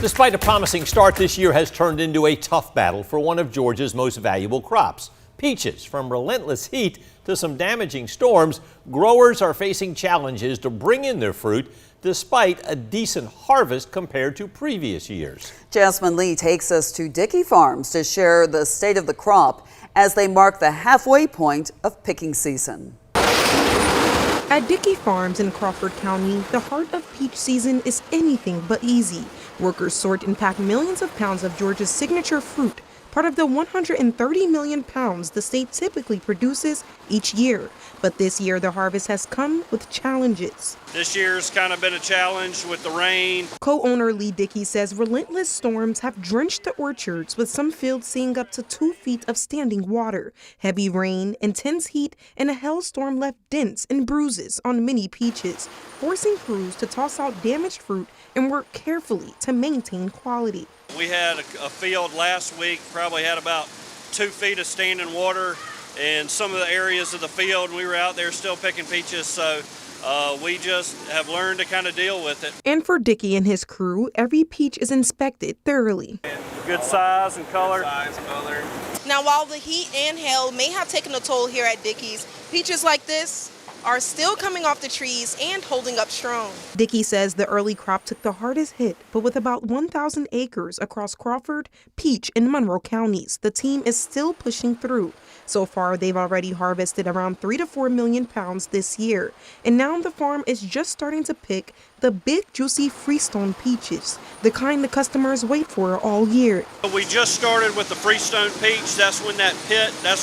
Despite a promising start, this year has turned into a tough battle for one of Georgia's most valuable crops, peaches. From relentless heat to some damaging storms, growers are facing challenges to bring in their fruit despite a decent harvest compared to previous years. Jasmine Lee takes us to Dickey Farms to share the state of the crop as they mark the halfway point of picking season. At Dickey Farms in Crawford County, the heart of peach season is anything but easy. Workers sort and pack millions of pounds of Georgia's signature fruit, part of the 130 million pounds the state typically produces each year. But this year, the harvest has come with challenges. This year's kind of been a challenge with the rain. Co-owner Lee Dickey says relentless storms have drenched the orchards, with some fields seeing up to 2 feet of standing water. Heavy rain, intense heat, and a hailstorm left dents and bruises on many peaches, forcing crews to toss out damaged fruit and work carefully to maintain quality. We had a field last week, probably had about 2 feet of standing water in some of the areas of the field, and we were out there still picking peaches, so we just have learned to kind of deal with it. And for Dickey and his crew, every peach is inspected thoroughly. Good size and color. Now, while the heat and hail may have taken a toll here at Dickey's, peaches like this are still coming off the trees and holding up strong. Dickey says the early crop took the hardest hit, but with about 1,000 acres across Crawford, Peach, and Monroe counties, the team is still pushing through. So far, they've already harvested around 3 to 4 million pounds this year. And now the farm is just starting to pick the big, juicy Freestone peaches, the kind the customers wait for all year. We just started with the Freestone peach. That's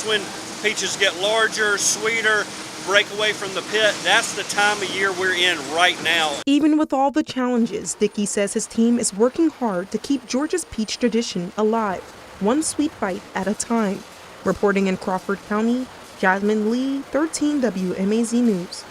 when peaches get larger, sweeter, break away from the pit. That's the time of year we're in right now. Even with all the challenges, Dickey says his team is working hard to keep Georgia's peach tradition alive, one sweet bite at a time. Reporting in Crawford County, Jasmine Lee, 13 WMAZ News.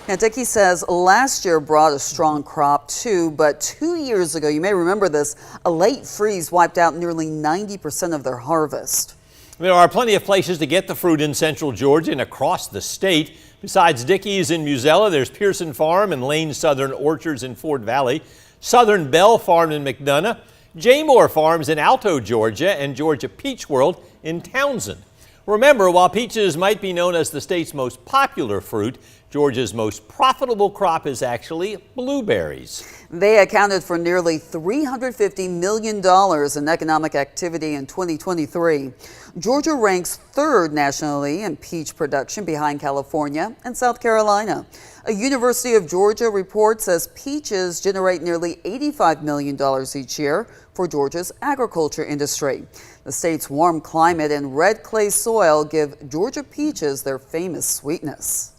Now, Dickey says last year brought a strong crop too, but 2 years ago, you may remember this, a late freeze wiped out nearly 90% of their harvest. There are plenty of places to get the fruit in central Georgia and across the state. Besides Dickey's in Musella, there's Pearson Farm and Lane Southern Orchards in Fort Valley, Southern Bell Farm in McDonough, Jaymore Farms in Alto, Georgia, and Georgia Peach World in Townsend. Remember, while peaches might be known as the state's most popular fruit, Georgia's most profitable crop is actually blueberries. They accounted for nearly $350 million in economic activity in 2023. Georgia ranks third nationally in peach production behind California and South Carolina. A University of Georgia report says peaches generate nearly $85 million each year for Georgia's agriculture industry. The state's warm climate and red clay soil give Georgia peaches their famous sweetness.